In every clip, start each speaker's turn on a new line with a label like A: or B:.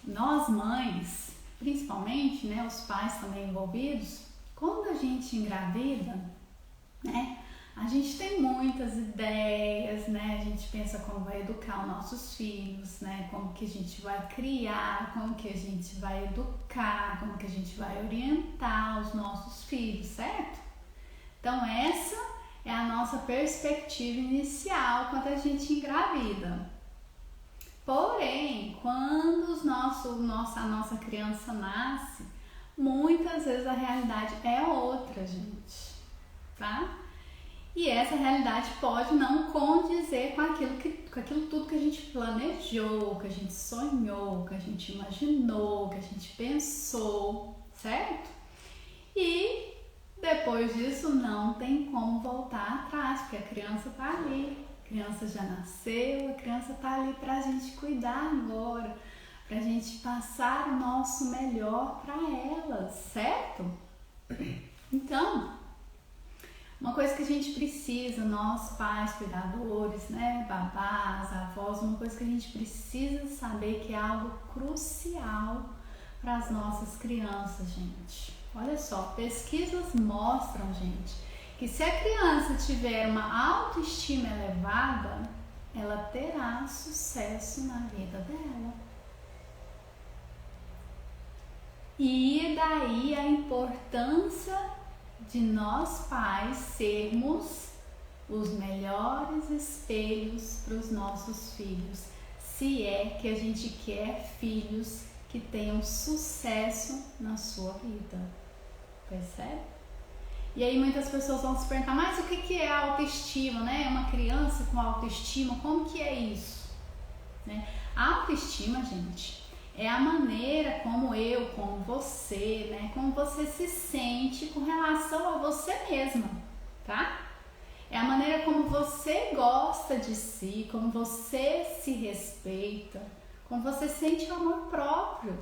A: nós mães, principalmente, né, os pais também envolvidos, quando a gente engravida, né, a gente tem muitas ideias, né, a gente pensa como vai educar os nossos filhos, né, como que a gente vai criar, como que a gente vai educar, como que a gente vai orientar os nossos filhos, certo? Então essa é a nossa perspectiva inicial quando a gente engravida. Porém, quando a nossa criança nasce, muitas vezes a realidade é outra, gente, tá? E essa realidade pode não condizer com aquilo tudo que a gente planejou, que a gente sonhou, que a gente imaginou, que a gente pensou, certo? E depois disso não tem como voltar atrás, porque a criança tá ali, a criança já nasceu, a criança tá ali pra gente cuidar agora, pra gente passar o nosso melhor para ela, certo? Então, uma coisa que a gente precisa, nós pais, cuidadores, né, babás, avós, uma coisa que a gente precisa saber que é algo crucial para as nossas crianças, gente. Olha só, pesquisas mostram, gente, que se a criança tiver uma autoestima elevada, ela terá sucesso na vida dela. E daí a importância de nós pais sermos os melhores espelhos para os nossos filhos, se é que a gente quer filhos que tenham sucesso na sua vida, percebe? E aí muitas pessoas vão se perguntar, mas o que é autoestima, né? Uma criança com autoestima, como que é isso? Né? A autoestima, gente, é a maneira como como você, né? Como você se sente com relação a você mesma, tá? É a maneira como você gosta de si, como você se respeita, como você sente amor próprio.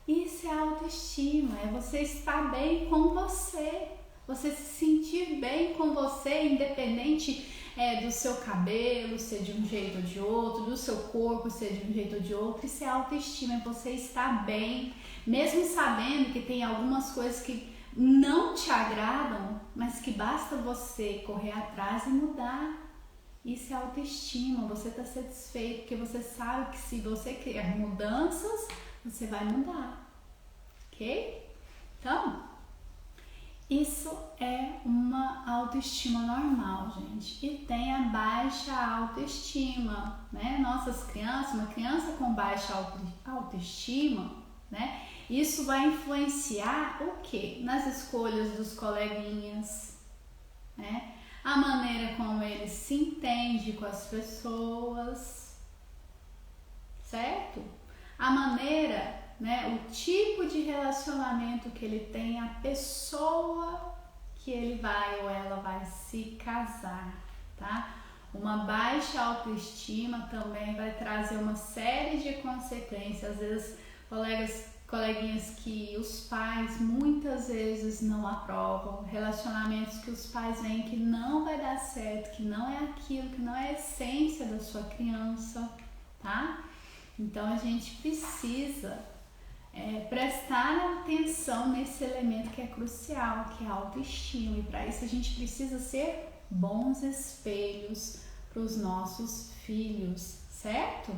A: Isso é autoestima, é você estar bem com você. Você se sentir bem com você, independente do seu cabelo ser de um jeito ou de outro, do seu corpo ser de um jeito ou de outro. Isso é autoestima, é você estar bem, mesmo sabendo que tem algumas coisas que não te agradam, mas que basta você correr atrás e mudar. Isso é autoestima, você está satisfeito, porque você sabe que se você criar mudanças, você vai mudar, ok? Então, isso é uma autoestima normal, gente, e tem a baixa autoestima, né? Nossas crianças, uma criança com baixa autoestima, né? Isso vai influenciar o quê? Nas escolhas dos coleguinhas, né? A maneira como ele se entende com as pessoas, certo? A maneira, né, o tipo de relacionamento que ele tem, a pessoa que ele vai ou ela vai se casar, tá? Uma baixa autoestima também vai trazer uma série de consequências. Às vezes, coleguinhas que os pais muitas vezes não aprovam, relacionamentos que os pais veem que não vai dar certo, que não é aquilo, que não é a essência da sua criança, tá? Então a gente precisa prestar atenção nesse elemento que é crucial, que é a autoestima, e para isso a gente precisa ser bons espelhos para os nossos filhos, certo?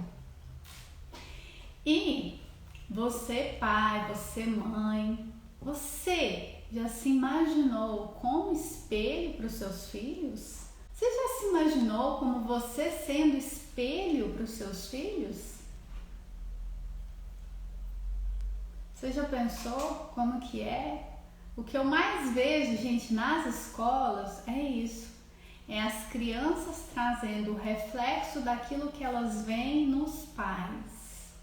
A: E você pai, você mãe, você já se imaginou como espelho para os seus filhos? Você já se imaginou como você sendo espelho para os seus filhos? Você já pensou como que é? O que eu mais vejo, gente, nas escolas é isso. É as crianças trazendo o reflexo daquilo que elas veem nos pais.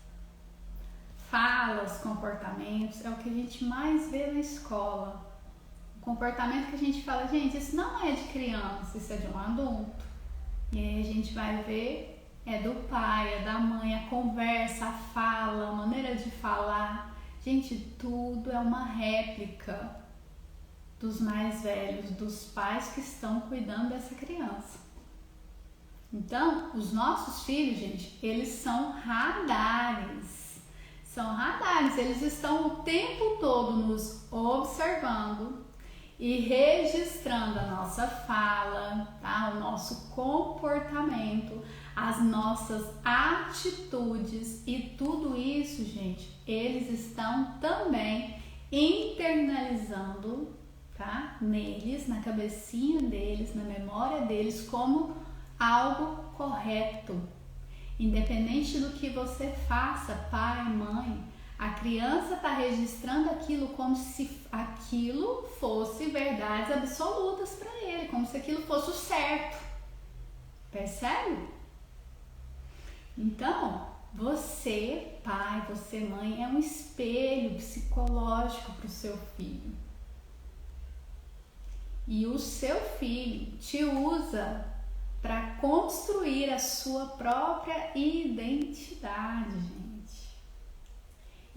A: Falas, comportamentos, é o que a gente mais vê na escola. O comportamento que a gente fala, gente, isso não é de criança, isso é de um adulto. E aí a gente vai ver, é do pai, é da mãe, a conversa, a fala, a maneira de falar. Gente, tudo é uma réplica dos mais velhos, dos pais que estão cuidando dessa criança. Então, os nossos filhos, gente, eles são radares. São radares, eles estão o tempo todo nos observando e registrando a nossa fala, tá? O nosso comportamento, as nossas atitudes e tudo isso, gente, eles estão também internalizando, tá? Neles, na cabecinha deles, na memória deles, como algo correto. Independente do que você faça, pai, mãe, a criança está registrando aquilo como se aquilo fosse verdades absolutas para ele, como se aquilo fosse o certo. Percebe? Então, você, pai, você, mãe, é um espelho psicológico para o seu filho. E o seu filho te usa para construir a sua própria identidade, gente.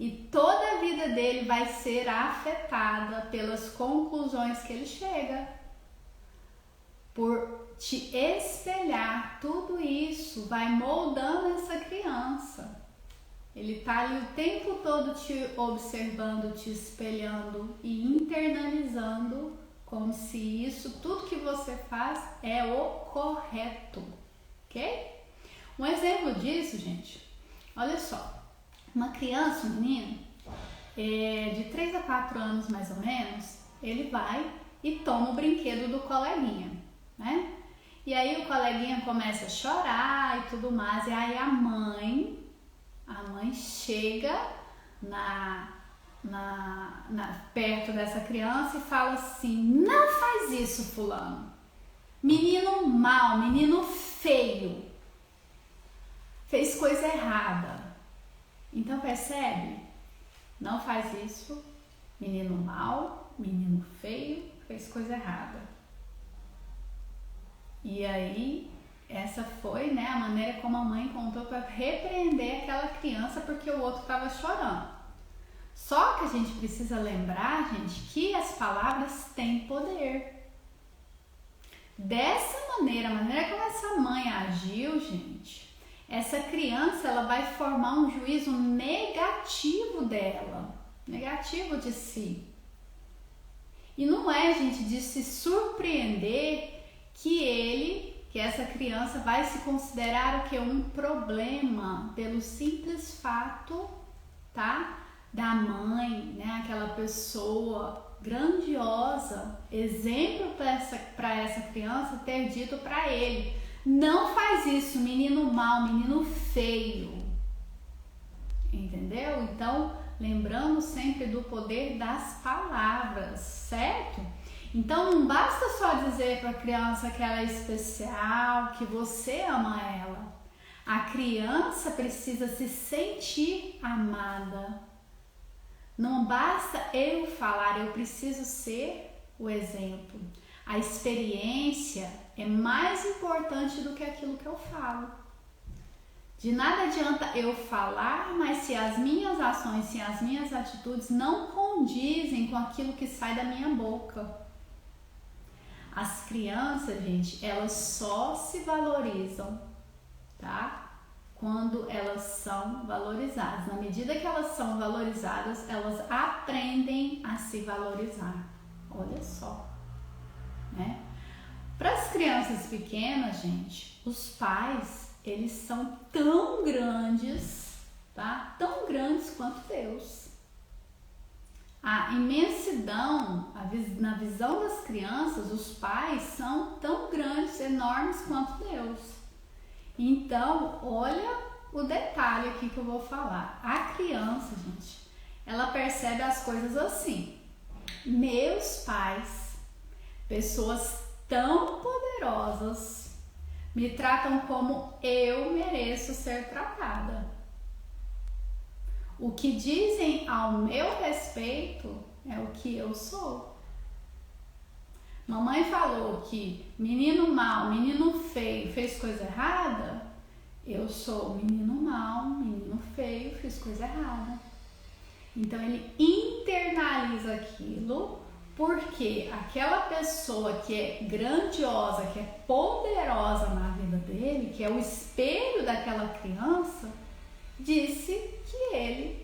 A: E toda a vida dele vai ser afetada pelas conclusões que ele chega. Por te espelhar, tudo isso vai moldando essa criança. Ele tá ali o tempo todo te observando, te espelhando e internalizando como se isso, tudo que você faz é o correto, ok? Um exemplo disso, gente, olha só, uma criança, um menino, de 3 a 4 anos mais ou menos, ele vai e toma o brinquedo do coleguinha, né? E aí o coleguinha começa a chorar e tudo mais, e aí a mãe chega perto dessa criança e fala assim: não faz isso, fulano, menino mau, menino feio, fez coisa errada. Então percebe? Não faz isso, menino mau, menino feio, fez coisa errada. E aí essa foi, né, a maneira como a mãe contou para repreender aquela criança porque o outro estava chorando. Só que a gente precisa lembrar, gente, que as palavras têm poder. Dessa maneira, a maneira como essa mãe agiu, gente, essa criança ela vai formar um juízo negativo dela, negativo de si. E não é, gente, de se surpreender que essa criança vai se considerar o que? Um problema pelo simples fato, tá? Da mãe, né? Aquela pessoa grandiosa, exemplo para essa criança ter dito para ele: não faz isso, menino mau, menino feio. Entendeu? Então, lembrando sempre do poder das palavras, certo? Então não basta só dizer para a criança que ela é especial, que você ama ela. A criança precisa se sentir amada. Não basta eu falar, eu preciso ser o exemplo. A experiência é mais importante do que aquilo que eu falo. De nada adianta eu falar, mas se as minhas ações, se as minhas atitudes não condizem com aquilo que sai da minha boca. As crianças, gente, elas só se valorizam, tá? Quando elas são valorizadas. Na medida que elas são valorizadas, elas aprendem a se valorizar. Olha só, né? Para as crianças pequenas, gente, os pais, eles são tão grandes, tá? Tão grandes quanto Deus. A imensidão, na visão das crianças, os pais são tão grandes, enormes quanto Deus. Então, olha o detalhe aqui que eu vou falar. A criança, gente, ela percebe as coisas assim: meus pais, pessoas tão poderosas, me tratam como eu mereço ser tratada. O que dizem ao meu respeito é o que eu sou. Mamãe falou que menino mau, menino feio, fez coisa errada. Eu sou menino mau, menino feio, fiz coisa errada. Então ele internaliza aquilo porque aquela pessoa que é grandiosa, que é poderosa na vida dele, que é o espelho daquela criança, disse que ele